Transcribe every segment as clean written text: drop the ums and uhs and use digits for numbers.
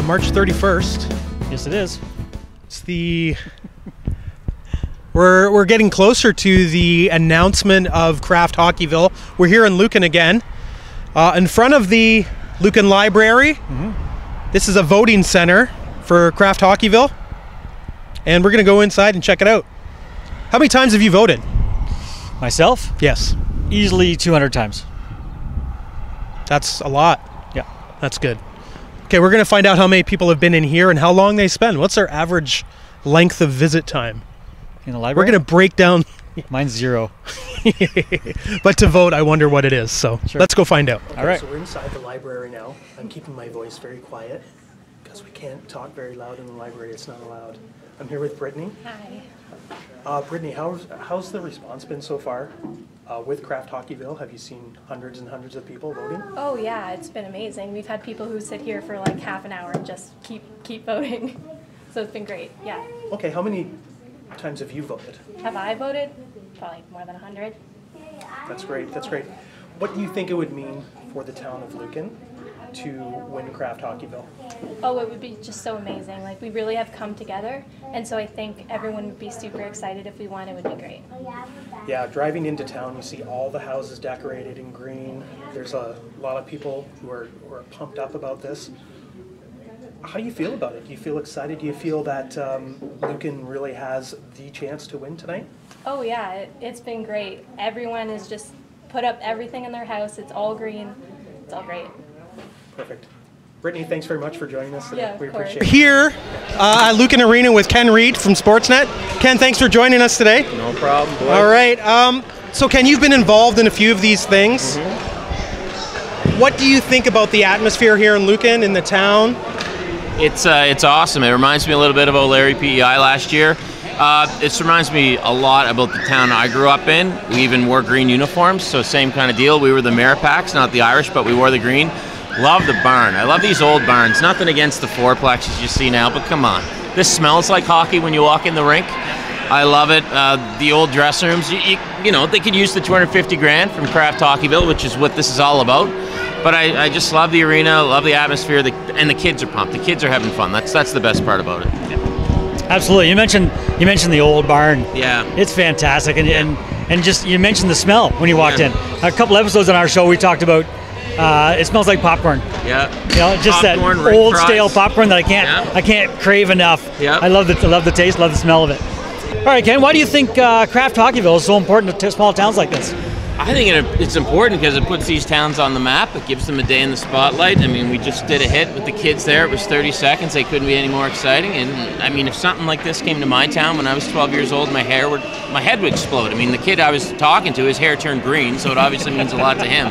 March 31st. Yes, it is. It's the... We're getting closer to the announcement of Kraft Hockeyville. We're here in Lucan again, in front of the Lucan Library. Mm-hmm. This is a voting center for Kraft Hockeyville, and we're going to go inside and check it out. How many times have you voted? Myself? Yes. Easily 200 times. That's a lot. Yeah. That's good. Okay, we're going to find out how many people have been in here and how long they spend. What's their average length of visit time? In the library? We're going to break down. Mine's 0. But to vote, I wonder what it is. So sure. Let's go find out. Okay, all right. So we're inside the library now. I'm keeping my voice very quiet because we can't talk very loud in the library. It's not allowed. I'm here with Brittany. Hi. Brittany, how's the response been so far with Kraft Hockeyville? Have you seen hundreds and hundreds of people voting? Oh yeah, it's been amazing. We've had people who sit here for like half an hour and just keep voting. So it's been great, yeah. Okay, how many times have you voted? Have I voted? Probably more than 100. That's great, that's great. What do you think it would mean for the town of Lucan to win Kraft Hockeyville? Oh, it would be just so amazing. Like, we really have come together, and so I think everyone would be super excited if we won. It would be great. Yeah, driving into town, you see all the houses decorated in green. There's a lot of people who are pumped up about this. How do you feel about it? Do you feel excited? Do you feel that Lucan really has the chance to win tonight? Oh yeah, it's been great. Everyone has just put up everything in their house. It's all green. It's all great. Perfect. Brittany, thanks very much for joining us today. Yeah, we of course. appreciate it. Here at Lucan Arena with Ken Reed from Sportsnet. Ken, thanks for joining us today. No problem, boy. All right. So Ken, you've been involved in a few of these things. Mm-hmm. What do you think about the atmosphere here in Lucan, in the town? It's awesome. It reminds me a little bit of O'Leary PEI last year. It reminds me a lot about the town I grew up in. We even wore green uniforms, so same kind of deal. We were the Maripacks, not the Irish, but we wore the green. Love the barn. I love these old barns. Nothing against the fourplexes you see now, but come on. This smells like hockey when you walk in the rink. I love it. The old dressing rooms, you know, they could use the $250,000 from Kraft Hockeyville, which is what this is all about. But I just love the arena, love the atmosphere, and the kids are pumped. The kids are having fun. That's the best part about it. Absolutely. You mentioned the old barn. Yeah. It's fantastic, and just you mentioned the smell when you walked in. A couple episodes on our show, we talked about it smells like popcorn. Yeah. You know, just popcorn, that old fries. Stale popcorn that I can't crave enough. Yeah. I love the taste, love the smell of it. All right, Ken, why do you think Kraft Hockeyville is so important to small towns like this? I think it's important because it puts these towns on the map. It gives them a day in the spotlight. I mean, we just did a hit with the kids there. It was 30 seconds. They couldn't be any more exciting. And I mean, if something like this came to my town when I was 12 years old, my head would explode. I mean, the kid I was talking to, his hair turned green, so it obviously means a lot to him.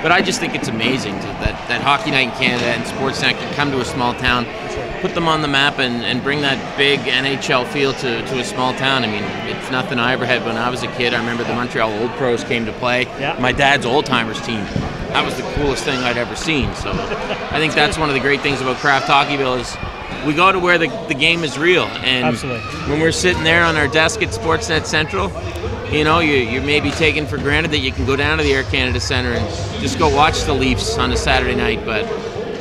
But I just think it's amazing that Hockey Night in Canada and Sportsnet can come to a small town, put them on the map, and bring that big NHL feel to a small town. I mean, it's nothing I ever had when I was a kid. I remember the Montreal Old Pros came to play. Yeah. My dad's old-timers team. That was the coolest thing I'd ever seen. So I think that's one of the great things about Kraft Hockeyville is we go to where the game is real. And absolutely. When we're sitting there on our desk at Sportsnet Central, you know, you're maybe taking for granted that you can go down to the Air Canada Centre and just go watch the Leafs on a Saturday night, but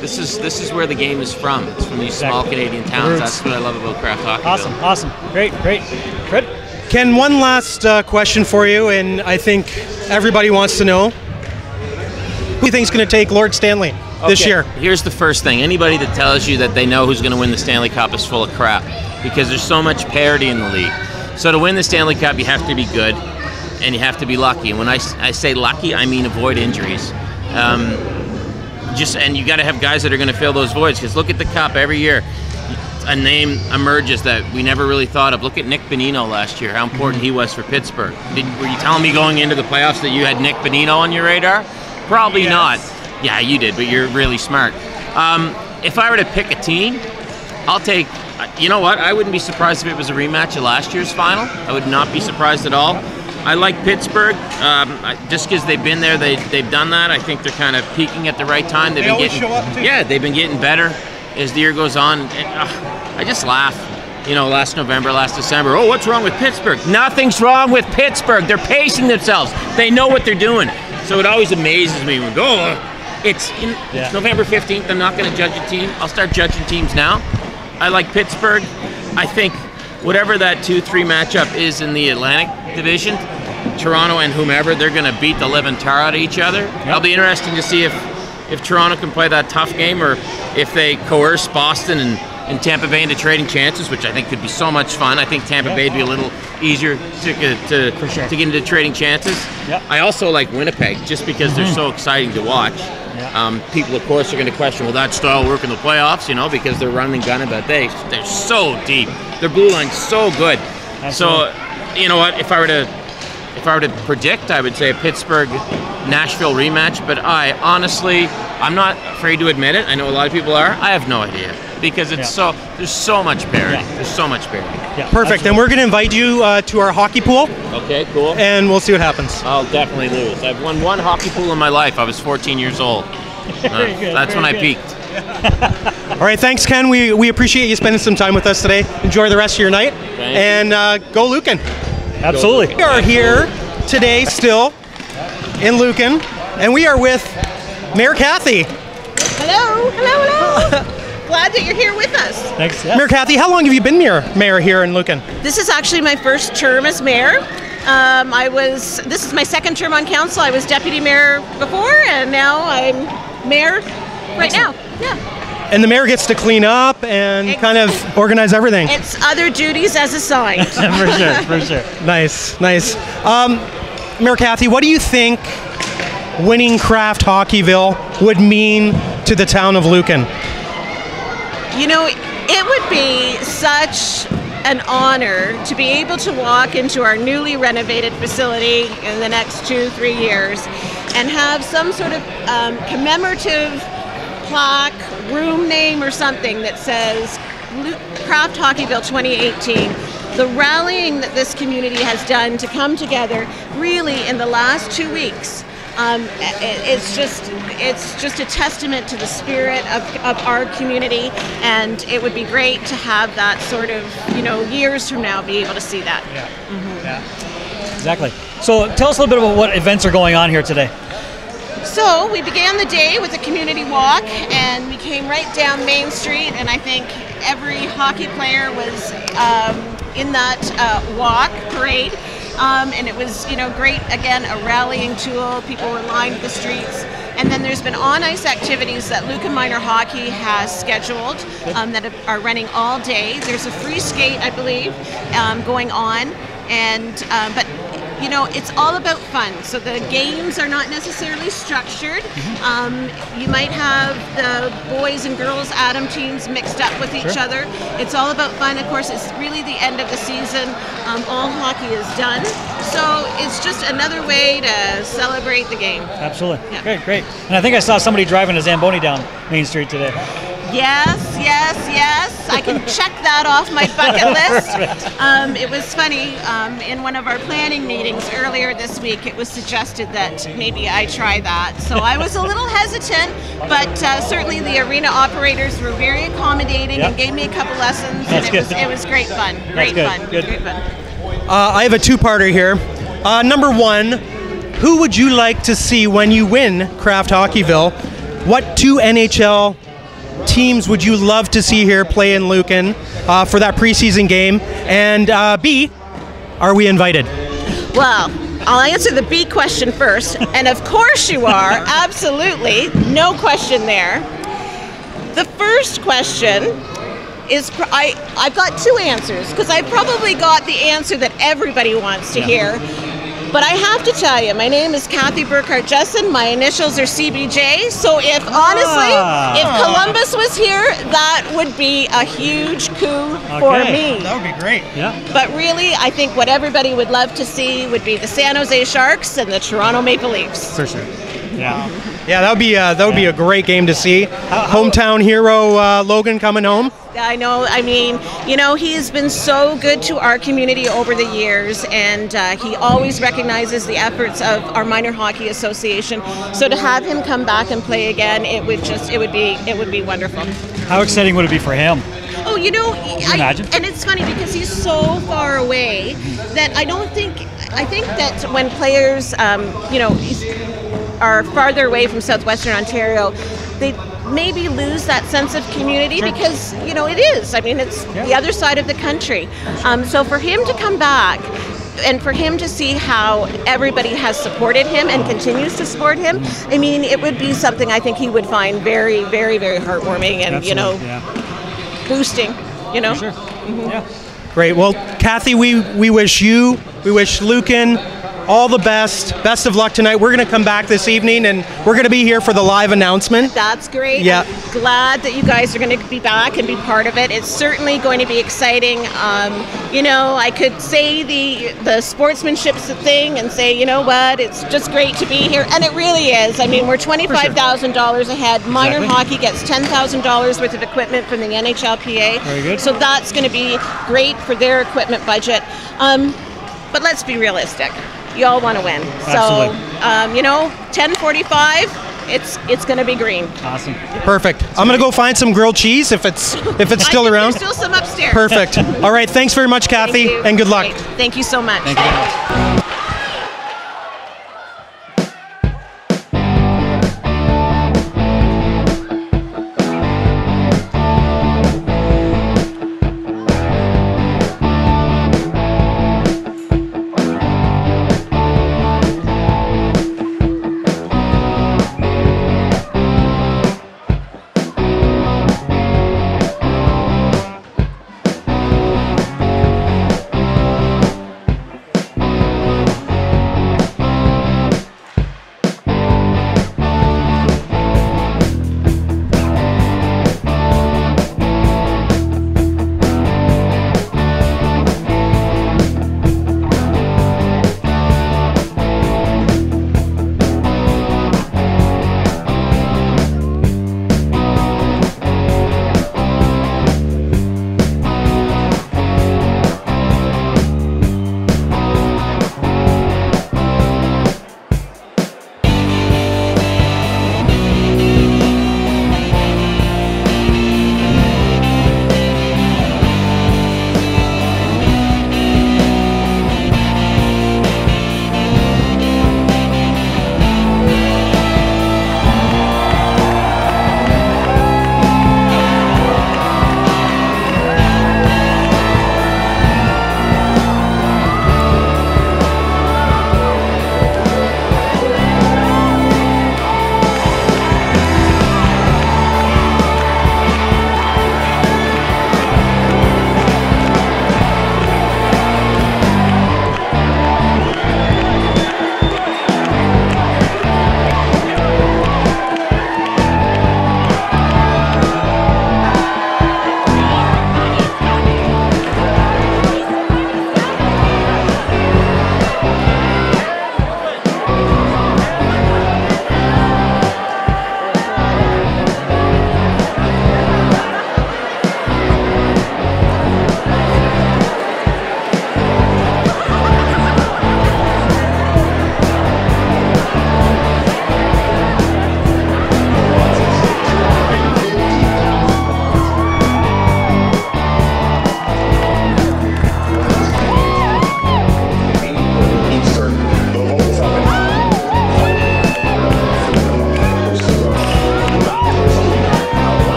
this is where the game is from. It's from these small Canadian towns. That's what I love about Kraft Hockeyville. Awesome. Great. Fred? Ken, one last question for you, and I think everybody wants to know. Who do you think is going to take Lord Stanley this year? Here's the first thing. Anybody that tells you that they know who's going to win the Stanley Cup is full of crap, because there's so much parity in the league. So to win the Stanley Cup, you have to be good, and you have to be lucky. And when I say lucky, I mean avoid injuries. And you got to have guys that are going to fill those voids, because look at the Cup every year. A name emerges that we never really thought of. Look at Nick Bonino last year, how important he was for Pittsburgh. Were you telling me going into the playoffs that you had Nick Bonino on your radar? Probably not. Yeah, you did, but you're really smart. If I were to pick a team, I'll take, you know what, I wouldn't be surprised if it was a rematch of last year's final. I would not be surprised at all. I like Pittsburgh, just because they've been there, they've done that. I think they're kind of peaking at the right time. They've been getting, yeah, they've been getting better as the year goes on. And, I just laugh. You know, last November, last December, oh, what's wrong with Pittsburgh? Nothing's wrong with Pittsburgh. They're pacing themselves. They know what they're doing. So it always amazes me when we go, It's November 15th. I'm not going to judge a team. I'll start judging teams now. I like Pittsburgh. I think whatever that 2-3 matchup is in the Atlantic Division, Toronto and whomever, they're going to beat the living tar out of each other. Yep. It'll be interesting to see if Toronto can play that tough game, or if they coerce Boston and Tampa Bay into trading chances, which I think could be so much fun. I think Tampa Bay would be a little easier to get into trading chances. Yep. I also like Winnipeg, just because they're so exciting to watch. Yep. People, of course, are going to question, will that style work in the playoffs? Because they're running and gunning, but they're so deep. Their blue line's so good. Absolutely. So, you know what? If I were to predict, I would say a Pittsburgh-Nashville rematch. But I'm not afraid to admit it. I know a lot of people are. I have no idea, because it's there's so much parity. There's so much parity. Yeah, perfect. And we're going to invite you to our hockey pool. Okay, cool. And we'll see what happens. I'll definitely lose. I've won one hockey pool in my life. I was 14 years old. That's when I peaked. All right, thanks, Ken. We appreciate you spending some time with us today. Enjoy the rest of your night. And go Lucan. Absolutely. We are here today still in Lucan, and we are with Mayor Kathy. Hello, hello, hello. Glad that you're here with us. Thanks. Mayor Kathy, how long have you been mayor here in Lucan? This is actually my first term as mayor. This is my second term on council. I was deputy mayor before, and now I'm mayor right now. Yeah. And the mayor gets to clean up and kind of organize everything. It's other duties as assigned. For sure. Nice. Mayor Kathy, what do you think winning Kraft Hockeyville would mean to the town of Lucan? It would be such an honor to be able to walk into our newly renovated facility in the next 2-3 years and have some sort of commemorative plaque, room name or something that says Kraft Hockeyville 2018. The rallying that this community has done to come together really in the last 2 weeks, it's just a testament to the spirit of our community, and it would be great to have that sort of, years from now be able to see that. Yeah. Exactly. So tell us a little bit about what events are going on here today. So we began the day with a community walk, and we came right down Main Street, and I think every hockey player was in that walk parade, and it was great. Again, a rallying tool. People were lined the streets, and then there's been on-ice activities that Lucan Minor Hockey has scheduled that are running all day. There's a free skate, I believe, going on, and but it's all about fun. So the games are not necessarily structured. You might have the boys and girls Atom teams mixed up with each other. It's all about fun. Of course, it's really the end of the season. All hockey is done. So it's just another way to celebrate the game. Absolutely. Yeah. Great. And I think I saw somebody driving a Zamboni down Main Street today. Yes. I can check that off my bucket list. It was funny, in one of our planning meetings earlier this week, it was suggested that maybe I try that. So I was a little hesitant, but certainly the arena operators were very accommodating and gave me a couple lessons, and it was great fun. Great fun. I have a two-parter here. Number one, who would you like to see when you win Kraft Hockeyville? What two NHL teams would you love to see here play in Lucan for that preseason game? And B, are we invited? Well, I'll answer the B question first. And of course you are. Absolutely. No question there. The first question is, I've got two answers, because I probably got the answer that everybody wants to hear. But I have to tell you, my name is Kathy Burkhart-Jessen. My initials are CBJ. So if Columbus was here, that would be a huge coup for me. That would be great. Yeah. But really, I think what everybody would love to see would be the San Jose Sharks and the Toronto Maple Leafs. For sure. Yeah. Yeah, that would be a great game to see. Hometown hero Logan coming home. I know. I mean, he has been so good to our community over the years, and he always recognizes the efforts of our Minor Hockey Association. So to have him come back and play again, it would be wonderful. How exciting would it be for him? Oh, imagine? And it's funny because he's so far away that I think that when players, are farther away from southwestern Ontario, they maybe lose that sense of community because, you know, it is. I mean, it's the other side of the country. So for him to come back and for him to see how everybody has supported him and continues to support him, I mean, it would be something I think he would find very, very, very heartwarming and, you know, boosting, you know. For sure. Yeah. Great. Well, Kathy, we wish you, we wish Lucan all the best. Best of luck tonight. We're going to come back this evening, and we're going to be here for the live announcement. That's great. Yeah. I'm glad that you guys are going to be back and be part of it. It's certainly going to be exciting. You know, I could say the sportsmanship thing and say, you know what, it's just great to be here, and it really is. I mean, we're $25,000 ahead. Minor hockey gets $10,000 worth of equipment from the NHLPA. Very good. So that's going to be great for their equipment budget. But let's be realistic. You all want to win. Absolutely. So, you know, 10:45, it's going to be green. Awesome. Perfect. I'm going to go find some grilled cheese if it's still around. There's still some upstairs. Perfect. All right. Thanks very much, Kathy, Thank you. and good luck. Great. Thank you so much. Thank you very much.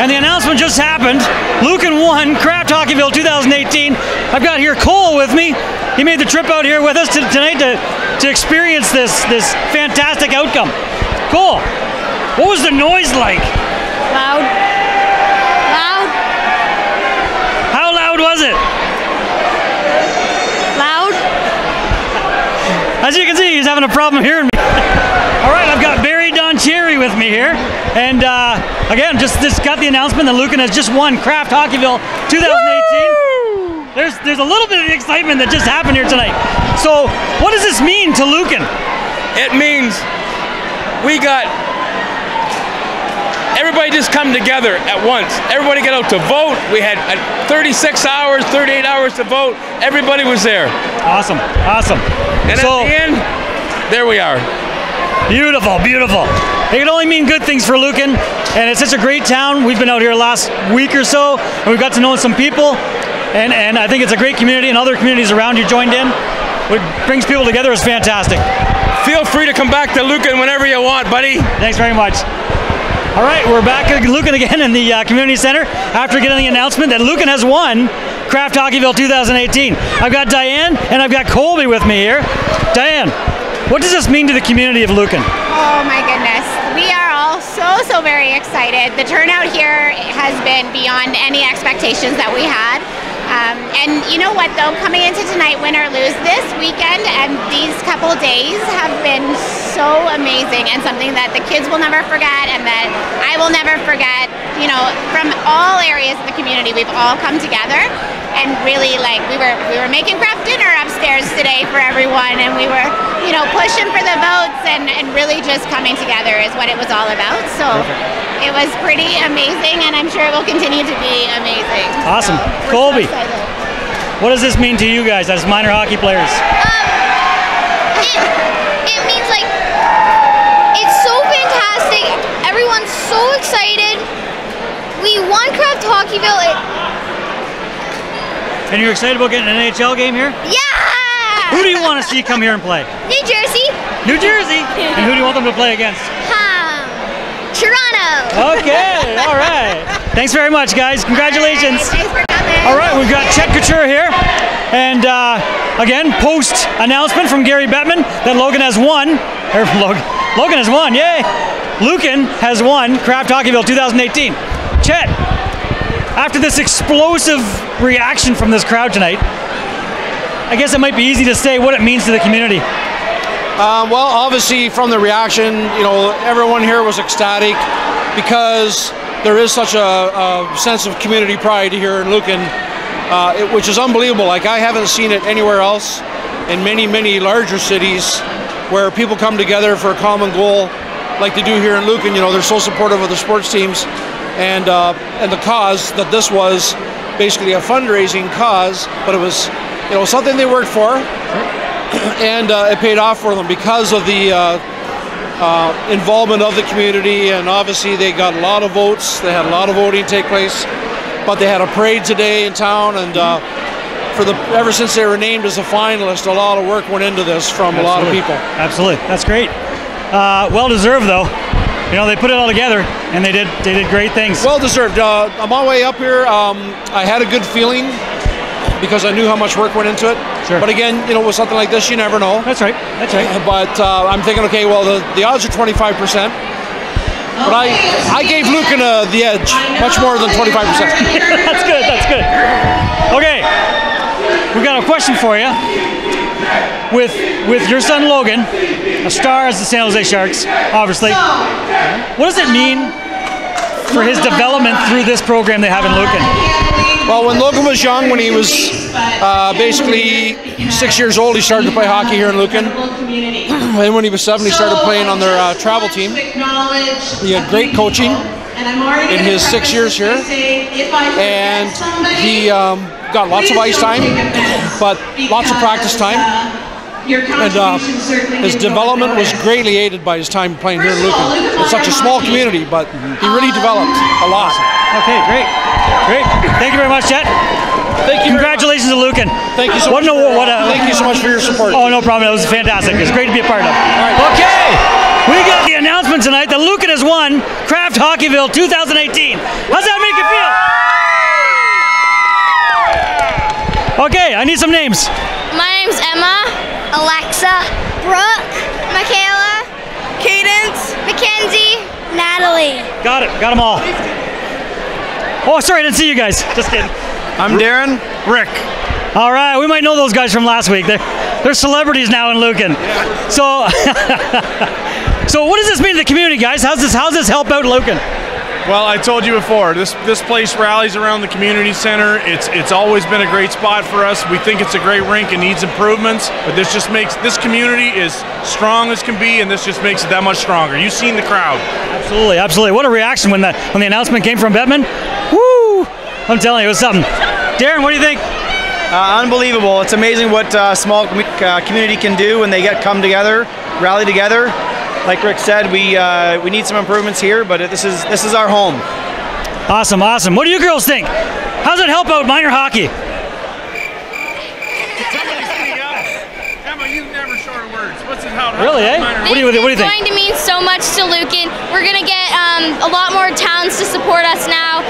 and the announcement just happened. Lucan won Kraft Hockeyville 2018. I've got here Cole with me. He made the trip out here with us tonight to experience this fantastic outcome. Cole, what was the noise like? Loud. Loud. How loud was it? Loud. As you can see, he's having a problem hearing me. All right, I've got Barry Donchieri with me here. And again, just got the announcement that Lucan has just won Kraft Hockeyville 2018. Woo! There's a little bit of excitement that just happened here tonight. So what does this mean to Lucan? It means we got everybody just come together at once. Everybody got out to vote. We had 36 hours, 38 hours to vote. Everybody was there. Awesome, awesome. And so, at the end, there we are. Beautiful, beautiful. It can only mean good things for Lucan, and it's such a great town. We've been out here last week or so, and we've got to know some people, and I think it's a great community, and other communities around you joined in. What brings people together is fantastic. Feel free to come back to Lucan whenever you want, buddy. Thanks very much. All right, we're back at Lucan again in the community center after getting the announcement that Lucan has won Kraft Hockeyville 2018. I've got Diane and I've got Colby with me here. Diane, what does this mean to the community of Lucan? Oh my goodness. We are all so very excited. The turnout here has been beyond any expectations that we had. And you know what though, coming into tonight, win or lose, this weekend and these couple days have been so amazing and something that the kids will never forget and that I will never forget. You know, from all areas of the community, we've all come together and really like we were making craft dinner upstairs today for everyone, and we were, you know, pushing for the votes and really just coming together is what it was all about. So it was pretty amazing, and I'm sure it will continue to be amazing. Awesome. So Colby, so what does this mean to you guys as minor hockey players? It means like it's so fantastic. Everyone's so excited. We won Kraft Hockeyville. And you're excited about getting an NHL game here? Yeah! Who do you want to see come here and play? New Jersey. New Jersey? And who do you want them to play against? Toronto. Okay, all right. Thanks very much, guys. Congratulations. Thanks for coming. All right, we've got Chet Couture here. And again, post announcement from Gary Bettman that Logan has won. Logan has won, yay! Lucan has won Kraft Hockeyville 2018. Chet, after this explosive reaction from this crowd tonight, I guess it might be easy to say what it means to the community. Well, obviously from the reaction, you know, everyone here was ecstatic because there is such a sense of community pride here in Lucan, which is unbelievable. Like, I haven't seen it anywhere else in many larger cities where people come together for a common goal like they do here in Lucan. You know, they're so supportive of the sports teams and the cause that this was basically a fundraising cause, but it was, you know, something they worked for. And it paid off for them because of the involvement of the community, and obviously they got a lot of votes. They had a lot of voting take place, but they had a parade today in town, and ever since they were named as a finalist, a lot of work went into this from a lot of people. Absolutely, that's great. Well deserved though. You know, they put it all together and they did great things. Well deserved. On my way up here, I had a good feeling, because I knew how much work went into it. Sure. But again, you know, with something like this, you never know. That's right. That's right. But I'm thinking, okay, well, the odds are 25%. But I gave Lucan the edge, much more than 25%. That's good. That's good. Okay, we got a question for you. With your son Logan, a star as the San Jose Sharks, obviously. What does it mean for his development through this program they have in Lucan? Well, when Logan was young, when he was basically 6 years old, he started to play hockey here in Lucan. And when he was 7, he started playing on their travel team. He had great coaching in his 6 years here. And he got lots of ice time, but lots of practice time. And his development was greatly aided by his time playing here in Lucan. It's such a small community, but he really developed a lot. Okay, great. Great. Thank you very much, Chet. Thank you. Congratulations to Lucan. Thank you so much. Thank you so much for your support. Oh, no problem. It was fantastic. It's great to be a part of. All right. Okay, we got the announcement announcement tonight that Lucan has won Kraft Hockeyville 2018. How's that make you feel? Okay, I need some names. My name's Emma, Alexa, Brooke, Michaela, Cadence, Mackenzie, Natalie. Got it, got them all. Oh, sorry, I didn't see you guys. Just kidding. I'm Darren. Rick. All right, we might know those guys from last week. They're celebrities now in Lucan. Yeah. So, so what does this mean to the community, guys? How's this help out Lucan? Well, I told you before, this place rallies around the community center. It's always been a great spot for us. We think it's a great rink and needs improvements, but this just makes this community as strong as can be, and this just makes it that much stronger. You've seen the crowd. Absolutely, absolutely. What a reaction when the announcement came from Bettman. Woo! I'm telling you, it was something. Darren, what do you think? Unbelievable. It's amazing what small community can do when they come together, rally together. Like Rick said, we need some improvements here, but this is our home. Awesome, awesome. What do you girls think? How does it help out minor hockey? Emma, you've never short of words. What's it how? Really, eh? What do you think? It's going to mean so much to Lucan. We're going to get a lot more towns to support us now.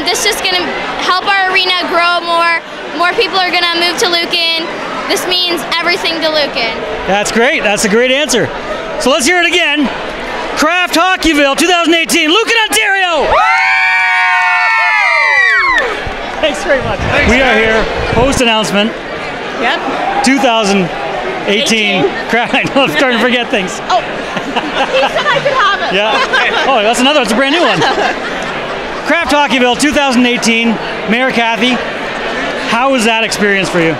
This is going to help our arena grow more. More people are going to move to Lucan. This means everything to Lucan. That's great. That's a great answer. So let's hear it again. Kraft Hockeyville 2018, Lucan, Ontario! Thanks very much. Thanks, we are here, post-announcement. Yep. 2018. Kraft, I know I'm starting to forget things. Oh, he said I could have it. Yeah. Oh, that's another, it's a brand new one. Kraft Hockeyville 2018, Mayor Kathy, how was that experience for you?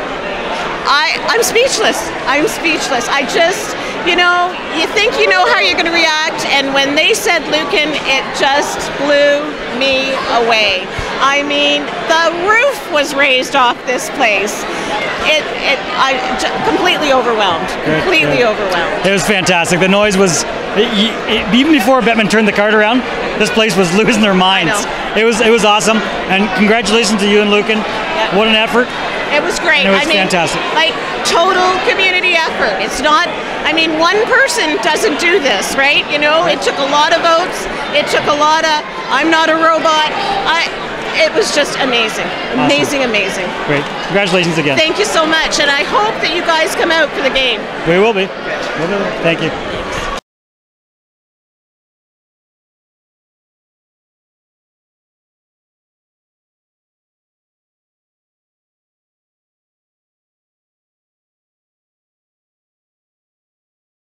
I'm speechless. I'm speechless. I just, you know, you think you know how you're going to react, and when they said Lucan, it just blew me away. I mean, the roof was raised off this place. Completely overwhelmed. Completely overwhelmed. It was fantastic. The noise was, even before Bettman turned the card around, this place was losing their minds. It was awesome, and congratulations to you and Lucan. Yep. What an effort. It was great. And it was fantastic. Like, total community effort. It's not, I mean, one person doesn't do this, right? You know, it took a lot of votes. It took a lot of, I'm not a robot. It was just amazing. Amazing, awesome. Amazing. Great. Congratulations again. Thank you so much, and I hope that you guys come out for the game. We will be. Thank you.